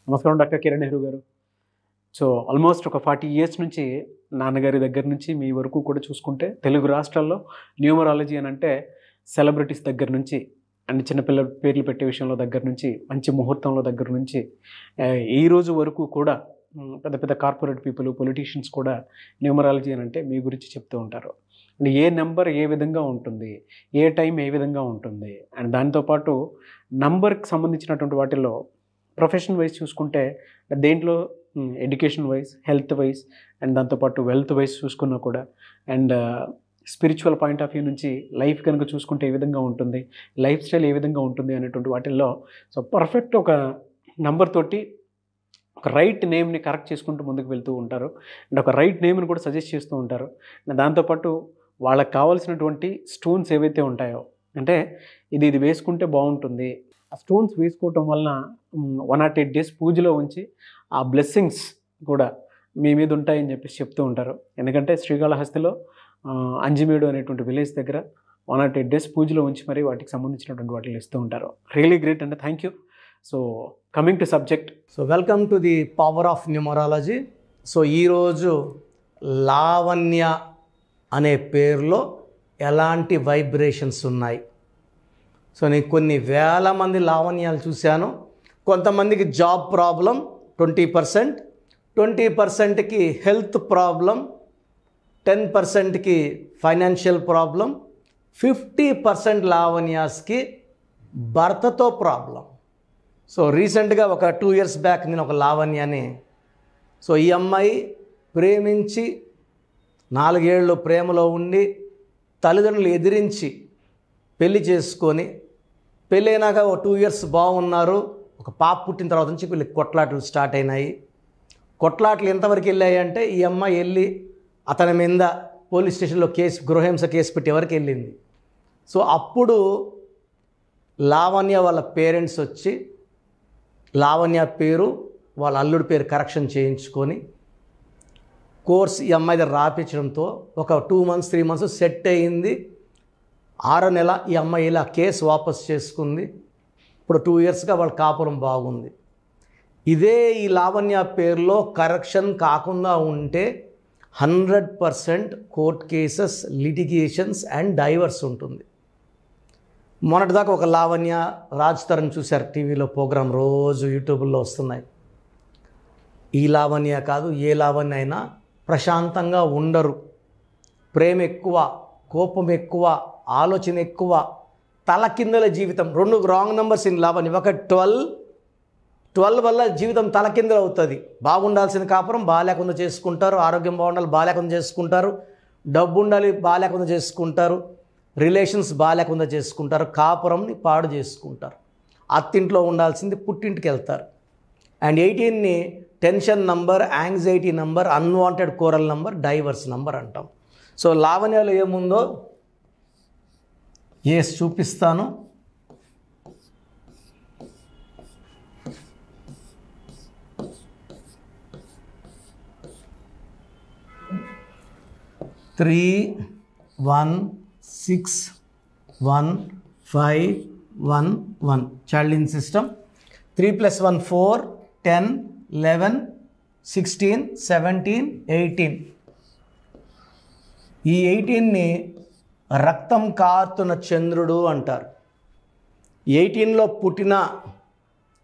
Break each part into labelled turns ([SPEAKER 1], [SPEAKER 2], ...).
[SPEAKER 1] నమస్కారం డాక్టర్ కిరణ్ నెహ్రూ గారు. So almost ఒక 40 ఇయర్స్ నుంచి నాన్నగారి దగ్గర నుంచి మీ వరకు కూడా చూసుకుంటే తెలుగు రాష్ట్రాల్లో న్యూమరాలజీ అని అంటే సెలబ్రిటీస్ దగ్గర నుంచి అండ్ చిన్నపిల్లల పేర్లు పెట్టే విషయంలో దగ్గర నుంచి మంచి ముహూర్తంలో దగ్గర నుంచి ఈ రోజు వరకు కూడా పెద్ద పెద్ద కార్పొరేట్ పీపుల్ పొలిటీషియన్స్ కూడా న్యూమరాలజీ అని అంటే మీ గురించి చెప్తూ ఉంటారు. అండ్ ఏ నెంబర్ ఏ విధంగా ఉంటుంది, ఏ టైం ఏ విధంగా ఉంటుంది, అండ్ దాంతోపాటు నంబర్కి సంబంధించినటువంటి వాటిల్లో ప్రొఫెషన్ వైజ్ చూసుకుంటే దేంట్లో education wise, health wise and దాంతోపాటు వెల్త్ వైజ్ చూసుకున్నా కూడా and spiritual point of view నుంచి లైఫ్ కనుక చూసుకుంటే ఏ విధంగా ఉంటుంది, లైఫ్ స్టైల్ ఏ విధంగా ఉంటుంది అనేటువంటి వాటిల్లో సో పర్ఫెక్ట్ ఒక నంబర్ తోటి ఒక రైట్ నేమ్ని కరెక్ట్ చేసుకుంటూ ముందుకు వెళ్తూ ఉంటారు అండ్ ఒక రైట్ నేమ్ని కూడా సజెస్ట్ చేస్తూ ఉంటారు. అండ్ దాంతోపాటు వాళ్ళకి కావాల్సినటువంటి స్టోన్స్ ఏవైతే ఉంటాయో అంటే ఇది వేసుకుంటే బాగుంటుంది, ఆ స్టోన్స్ వేసుకోవటం వలన 108 days పూజలో ఉంచి ఆ బ్లెస్సింగ్స్ కూడా మీ మీద ఉంటాయని చెప్పేసి చెప్తూ ఉంటారు. ఎందుకంటే శ్రీకాళహస్తిలో అంజిమేడు అనేటువంటి విలేజ్ దగ్గర 108 days పూజలో ఉంచి మరి వాటికి సంబంధించినటువంటి వాటిని ఇస్తూ ఉంటారు. రియలీ గ్రేట్ అండి, thank you. So coming to subject,
[SPEAKER 2] so welcome to the power of numerology. So ఈరోజు లావణ్య అనే పేరులో ఎలాంటి వైబ్రేషన్స్ ఉన్నాయి. సో నేను కొన్ని వేల మంది లావణ్యాలు చూశాను. కొంతమందికి జాబ్ ప్రాబ్లం 20%, 20%కి హెల్త్ ప్రాబ్లం, 10%కి ఫైనాన్షియల్ ప్రాబ్లం, 50% లావణ్యాస్కి భర్తతో ప్రాబ్లం. సో రీసెంట్గా ఒక 2 years బ్యాక్ నేను ఒక లావణ్యాన్ని, సో ఈ అమ్మాయి ప్రేమించి 4 ఏళ్ళు ప్రేమలో ఉండి తల్లిదండ్రులు ఎదిరించి పెళ్లి చేసుకొని పెళ్ళైనాక ఒక 2 years బాగున్నారు. ఒక పాప పుట్టిన తర్వాత నుంచి వీళ్ళకి కొట్లాటలు స్టార్ట్ అయినాయి. కొట్లాటలు ఎంతవరకు వెళ్ళాయి అంటే ఈ అమ్మాయి వెళ్ళి అతని మీద పోలీస్ స్టేషన్లో గృహహింస కేసు పెట్టే వరకు వెళ్ళింది. సో అప్పుడు లావణ్య వాళ్ళ పేరెంట్స్ వచ్చి లావణ్య పేరు వాళ్ళ అల్లుడి పేరు కరెక్షన్ చేయించుకొని కోర్స్ ఈ అమ్మాయి దగ్గర రాపించడంతో ఒక 2 months 3 months సెట్ అయ్యింది. 6వ నెల ఈ అమ్మాయి ఇలా కేసు వాపస్ చేసుకుంది. ఇప్పుడు 2 yearsగా వాళ్ళ కాపురం బాగుంది. ఇదే ఈ లావణ్య పేరులో కరెక్షన్ కాకుండా ఉంటే 100% court cases, litigations and diverse ఉంటుంది. మొన్నటిదాకా ఒక లావణ్య రాజ్ తరుణ్ చూశారు టీవీలో ప్రోగ్రాం, రోజు యూట్యూబ్లో వస్తున్నాయి. ఈ లావణ్య కాదు, ఏ లావణ్య అయినా ప్రశాంతంగా ఉండరు. ప్రేమ ఎక్కువ, కోపం ఎక్కువ, ఆలోచన ఎక్కువ, తలకిందల జీవితం. 2 రాంగ్ నెంబర్స్ ఇన్ లావణ్య. ఒక 12 వల్ల జీవితం తలకిందలు అవుతుంది. బాగుండాల్సిన కాపురం బాలేకుండా చేసుకుంటారు, ఆరోగ్యం బాగుండాలి బాలేకుండా చేసుకుంటారు, డబ్బు ఉండాలి బాలేకుండా చేసుకుంటారు, రిలేషన్స్ బాలేకుండా చేసుకుంటారు, కాపురంని పాడు చేసుకుంటారు. అత్తింట్లో ఉండాల్సింది పుట్టింటికి వెళ్తారు. అండ్ 18ని tension number, anxiety number, unwanted quarrel number, divorce number అంటాం. సో లావణ్యాలు ఏముందో చూపిస్తాను. Three 1 6 1 5 1 1 child in system. 3 + 1 4 10 11 16 17 18. ఈ 18ని రక్తం కారుతున్న చంద్రుడు అంటారు. 18లో పుట్టిన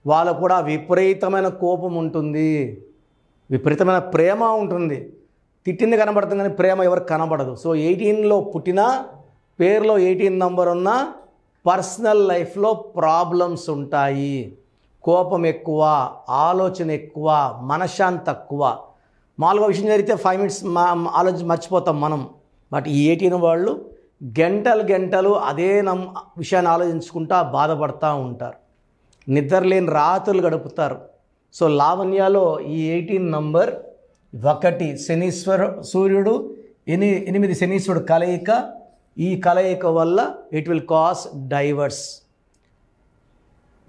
[SPEAKER 2] వాళ్ళు కూడా విపరీతమైన కోపం ఉంటుంది, విపరీతమైన ప్రేమ ఉంటుంది. తిట్టింది కనబడుతుంది కానీ ప్రేమ ఎవరికి కనబడదు. సో 18లో పుట్టిన, పేరులో 18 నంబర్ ఉన్న పర్సనల్ లైఫ్లో ప్రాబ్లమ్స్ ఉంటాయి. కోపం ఎక్కువ, ఆలోచన ఎక్కువ, మనశ్శాంతి తక్కువ. మామూలుగా విషయం జరిగితే 5 minutes ఆలోచించి మర్చిపోతాం మనం. బట్ ఈ 18 వాళ్ళు గంటలు అదే విషయాన్ని ఆలోచించుకుంటా బాధపడుతూ ఉంటారు, నిద్రలేని రాత్రులు గడుపుతారు. సో లావణ్యలో ఈ 18 నంబర్ 1 సూర్యుడు 8 శనీశ్వరుడు కలయిక. ఈ కలయిక వల్ల it will cause divorce.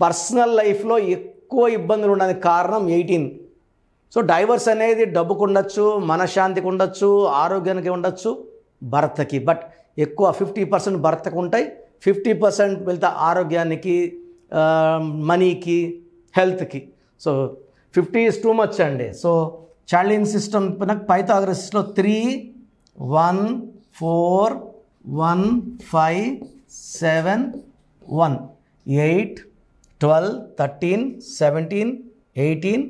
[SPEAKER 2] Personal లైఫ్లో ఎక్కువ ఇబ్బందులు ఉండడానికి కారణం 18. సో డైవర్స్ అనేది డబ్బుకు ఉండొచ్చు, మనశ్శాంతికి ఉండొచ్చు, ఆరోగ్యానికి ఉండొచ్చు, భర్తకి. బట్ ఎక్కువ 50% భర్తకు ఉంటాయి, 50% వెళ్తే ఆరోగ్యానికి, మనీకి, హెల్త్కి. సో 50 is too much అండి. So చార్లిన్ system పైథాగరస్లో 3 1 4 1 5 7 1 8 12 13 17 18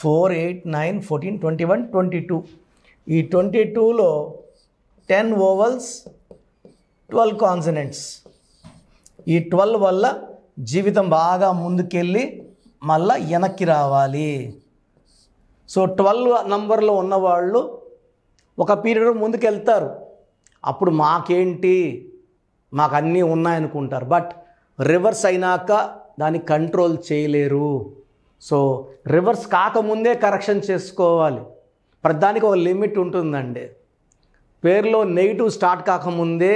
[SPEAKER 2] 4 8 9 14 21 22. ఈ 22లో 10 ఓవల్స్ 12 కాన్సనెంట్స్. ఈ 12 వల్ల జీవితం బాగా ముందుకెళ్ళి మళ్ళా వెనక్కి రావాలి. సో 12 నంబర్లో ఉన్నవాళ్ళు ఒక పీరియడ్ ముందుకెళ్తారు. అప్పుడు మాకేంటి, మాకు అన్నీ ఉన్నాయనుకుంటారు. బట్ రివర్స్ అయినాక దాన్ని కంట్రోల్ చేయలేరు. సో రివర్స్ కాకముందే కరెక్షన్ చేసుకోవాలి. ప్రతిదానికి ఒక లిమిట్ ఉంటుందండి. పేరులో నెగిటివ్ స్టార్ట్ కాకముందే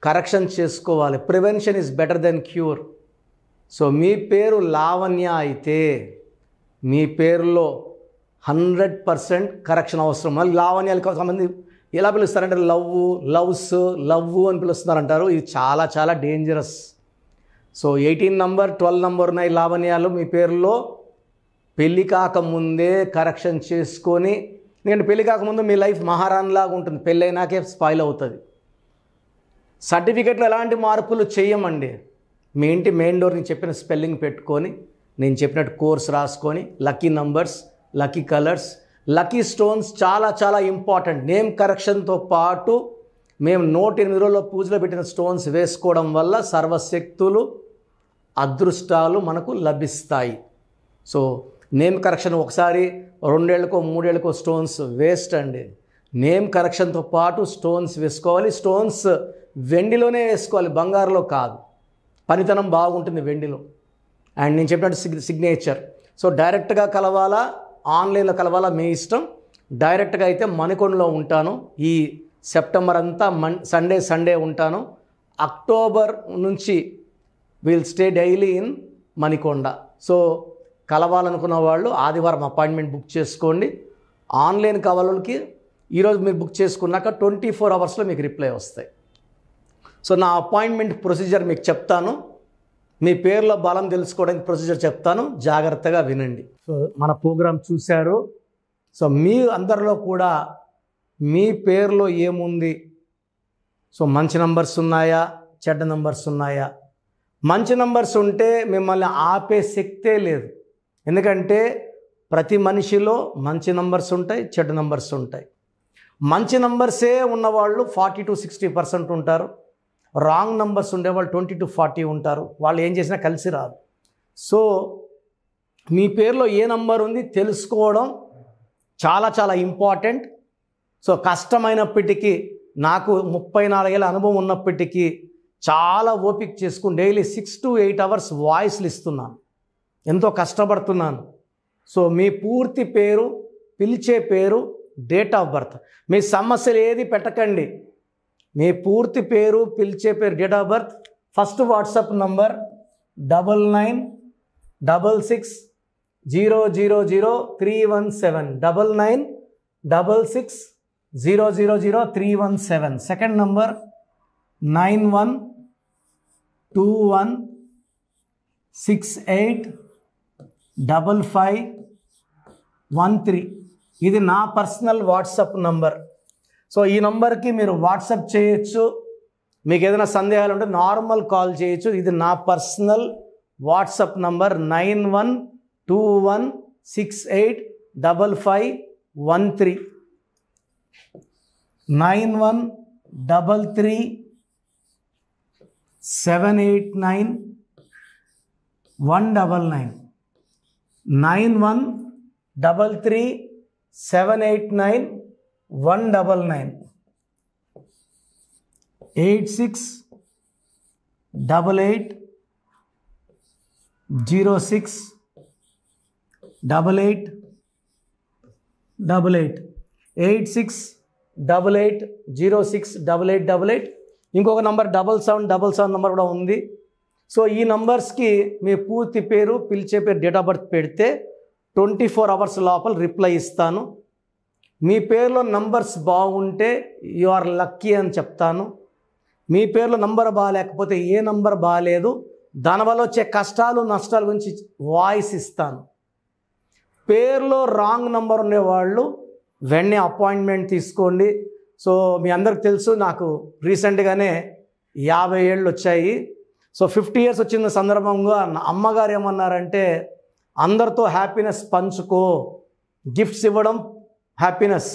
[SPEAKER 2] కరెక్షన్ చేసుకోవాలి. Prevention is better than cure. So మీ పేరు లావణ్య అయితే మీ పేరులో 100% కరెక్షన్ అవసరం. మళ్ళీ లావణ్యాలు కొంతమంది ఎలా పిలుస్తారంటే లవ్ అని పిలుస్తున్నారంటారు. ఇది చాలా చాలా డేంజరస్. సో 18 నంబర్ 12 నంబర్ ఉన్నాయి లావణ్యాలు మీ పేరులో. పెళ్ళి కాకముందే కరెక్షన్ చేసుకొని, ఎందుకంటే పెళ్ళి కాకముందు మీ లైఫ్ మహారాణిలాగా ఉంటుంది, పెళ్ళైనాకే స్పాయిల్ అవుతుంది. సర్టిఫికెట్లో ఎలాంటి మార్పులు చేయమండి. మీ ఇంటి మెయిన్ డోర్ నేను చెప్పిన స్పెల్లింగ్ పెట్టుకొని, నేను చెప్పినట్టు కోర్స్ రాసుకొని, lucky numbers, lucky colours, lucky stones చాలా చాలా ఇంపార్టెంట్. నేమ్ కరెక్షన్తో పాటు మేము 108 రోజుల్లో పూజలో పెట్టిన స్టోన్స్ వేసుకోవడం వల్ల సర్వశక్తులు, అదృష్టాలు మనకు లభిస్తాయి. సో నేమ్ కరెక్షన్ ఒకసారి 2 ఏళ్ళకో 3 ఏళ్ళకో స్టోన్స్ వేస్ట్ అండి. నేమ్ కరెక్షన్తో పాటు స్టోన్స్ వేసుకోవాలి. స్టోన్స్ వెండిలోనే వేసుకోవాలి, బంగారులో కాదు. పనితనం బాగుంటుంది వెండిలో. అండ్ నేను చెప్పినట్టు సిగ్నేచర్. సో డైరెక్ట్గా కలవాలా, ఆన్లైన్లో కలవాలా మీ ఇష్టం. డైరెక్ట్గా అయితే మణికొండలో ఉంటాను. ఈ సెప్టెంబర్ అంతా సండే ఉంటాను. అక్టోబర్ నుంచి will stay daily in Manikonda. So కలవాలనుకున్న వాళ్ళు ఆదివారం అపాయింట్మెంట్ బుక్ చేసుకోండి. ఆన్లైన్ కావాలకి ఈరోజు మీరు బుక్ చేసుకున్నాక 24 అవర్స్లో మీకు రిప్లై వస్తాయి. సో నా అపాయింట్మెంట్ ప్రొసీజర్ మీకు చెప్తాను. మీ పేరులో బలం తెలుసుకోవడానికి ప్రొసీజర్ చెప్తాను, జాగ్రత్తగా వినండి. సో మన ప్రోగ్రాం చూశారు. సో మీ అందరిలో కూడా మీ పేరులో ఏముంది, సో మంచి నంబర్స్ ఉన్నాయా, చెడ్డ నంబర్స్ ఉన్నాయా? మంచి నంబర్స్ ఉంటే మిమ్మల్ని ఆపే శక్తే లేదు. ఎందుకంటే ప్రతి మనిషిలో మంచి నంబర్స్ ఉంటాయి, చెడ్డ నంబర్స్ ఉంటాయి. మంచి నంబర్సే ఉన్నవాళ్ళు 40 to 60% ఉంటారు. రాంగ్ నంబర్స్ ఉండేవాళ్ళు 20 to 40 ఉంటారు. వాళ్ళు ఏం చేసినా కలిసి రాదు. సో మీ పేరులో ఏ నంబర్ ఉంది తెలుసుకోవడం చాలా చాలా ఇంపార్టెంట్. సో కష్టమైనప్పటికీ, నాకు 34 ఏళ్ళ అనుభవం ఉన్నప్పటికీ చాలా ఓపిక చేసుకుని డైలీ 6 to 8 అవర్స్ వాయిస్లు ఇస్తున్నాను. ఎంతో కష్టపడుతున్నాను. సో మీ పూర్తి పేరు, పిలిచే పేరు, డేట్ ఆఫ్ బర్త్, మీ సమస్యలు ఏది పెట్టకండి. మీ పూర్తి పేరు, పిలిచే పేరు, date of birth, first WhatsApp number 9966000317 9966000317. Second number 9121685513. ఇది నా పర్సనల్ వాట్సాప్ నంబర్. సో ఈ నంబర్కి మీరు వాట్సాప్ చేయొచ్చు. మీకు ఏదైనా సందేహాలు ఉంటే నార్మల్ కాల్ చేయొచ్చు. ఇది నా పర్సనల్ వాట్సాప్ నంబర్ 9121685513 9133789199 9133789199 8688068888 8688068888. ఇంకొక నంబర్ 7777 నంబర్ కూడా ఉంది. సో ఈ నంబర్స్కి మీ పూర్తి పేరు, పిలిచే పేరు, డేట్ ఆఫ్ బర్త్ పెడితే 24 అవర్స్ లోపల రిప్లై ఇస్తాను. మీ పేరులో నంబర్స్ బాగుంటే యు ఆర్ లక్కీ అని చెప్తాను. మీ పేరులో నంబర్ బాగాలేకపోతే ఏ నంబర్ బాగాలేదు, దానివల్ల వచ్చే కష్టాలు నష్టాల గురించి వాయిస్ ఇస్తాను. పేరులో రాంగ్ నంబర్ ఉండేవాళ్ళు వెంటనే అపాయింట్మెంట్ తీసుకోండి. సో మీ అందరికి తెలుసు, నాకు రీసెంట్గానే 50 ఏళ్ళు వచ్చాయి. సో 50 ఇయర్స్ వచ్చిన సందర్భంగా నా అమ్మగారు ఏమన్నారంటే, అందరితో హ్యాపీనెస్ పంచుకో, గిఫ్ట్స్ ఇవ్వడం హ్యాపీనెస్.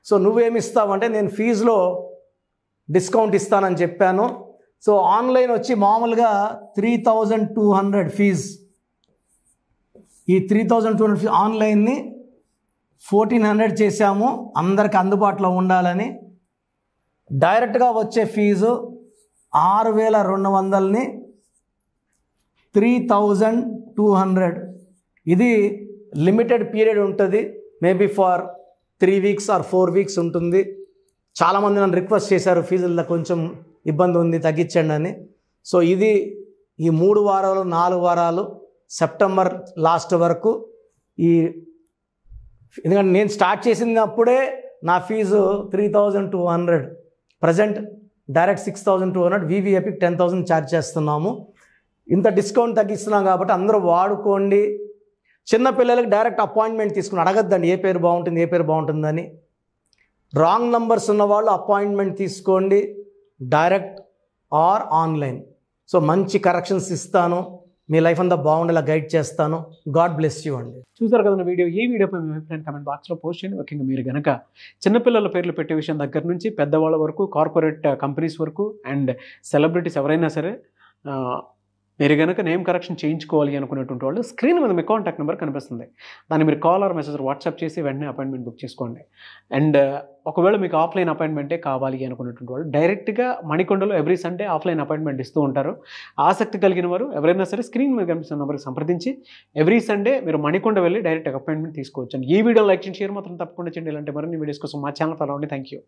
[SPEAKER 2] సో నువ్వేమి ఇస్తావంటే, నేను ఫీజులో డిస్కౌంట్ ఇస్తానని చెప్పాను. సో ఆన్లైన్ వచ్చి మామూలుగా 3200 ఫీజ్. ఈ 3200 ఫీజ్ ఆన్లైన్ని 1400 చేశాము అందరికి అందుబాటులో ఉండాలని. డైరెక్ట్గా వచ్చే ఫీజు 6200ని 3200. ఇది లిమిటెడ్ పీరియడ్ ఉంటుంది, maybe for 3 weeks or 4 weeks ఉంటుంది. చాలామంది నన్ను రిక్వెస్ట్ చేశారు, ఫీజుల్లో కొంచెం ఇబ్బంది ఉంది తగ్గించండి అని. సో ఇది ఈ 3 వారాలు 4 వారాలు సెప్టెంబర్ లాస్ట్ వరకు. ఎందుకంటే నేను స్టార్ట్ చేసినప్పుడే నా fees 3200, present direct 6200, VVIP 10,000 charge చేస్తున్నాము. ఇంత డిస్కౌంట్ తగ్గిస్తున్నాం కాబట్టి అందరూ వాడుకోండి. చిన్నపిల్లలకి డైరెక్ట్ అపాయింట్మెంట్ తీసుకుని అడగద్దండి ఏ పేరు బాగుంటుంది, ఏ పేరు బాగుంటుందని. రాంగ్ నంబర్స్ ఉన్నవాళ్ళు అపాయింట్మెంట్ తీసుకోండి, డైరెక్ట్ ఆర్ ఆన్లైన్. సో మంచి కరెక్షన్స్ ఇస్తాను, మీ లైఫ్ అంతా బాగుండేలా గైడ్ చేస్తాను. గాడ్ బ్లెస్ యూ అండి.
[SPEAKER 1] చూసారు కదా వీడియో. ఈ వీడియోపై మీ అభిప్రాయం కామెంట్ బాక్స్లో పోస్ట్ చేయండి. ముఖ్యంగా మీరు కనుక చిన్నపిల్లల పేర్లు పెట్టే విషయం దగ్గర నుంచి పెద్దవాళ్ళ వరకు, కార్పొరేట్ కంపెనీస్ వరకు అండ్ సెలబ్రిటీస్ ఎవరైనా సరే మీరు కనుక నేమ్ కరెక్షన్ చేయించుకోవాలి అనుకునేటువంటి వాళ్ళు స్క్రీన్ మీద మీ కాంటాక్ట్ నెంబర్ కనిపిస్తుంది. దాన్ని మీరు కాల్ ఆర్ మెసేజ్ వాట్సాప్ చేసి వెంటనే అపాయింట్మెంట్ బుక్ చేసుకోండి. అండ్ ఒకవేళ మీకు ఆఫ్లైన్ అపాయింట్మెంటే కావాలి అనుకునేటువంటి వాళ్ళు డైరెక్ట్గా మణికొండలో ఎవ్రీ సండే ఆఫ్లైన్ అపాయింట్మెంట్ ఇస్తూ ఉంటారు. ఆసక్తి కలిగిన వారు ఎవరైనా సరే స్క్రీన్ మీద కనిపిస్తున్న నెంబర్కి సంప్రదించి ఎవ్రీ సండే మీరు మణికొండ వెళ్ళి డైరెక్ట్ అపాయింట్మెంట్ తీసుకోవచ్చు. అండ్ ఈ వీడియో లైక్ చేయండి, షేర్ మాత్రం తప్పకుండా చేయండి. ఇలాంటి మరిన్ని వీడియోస్ కోసం మా ఛానల్ ఫాలో అవ్వండి. Thank you.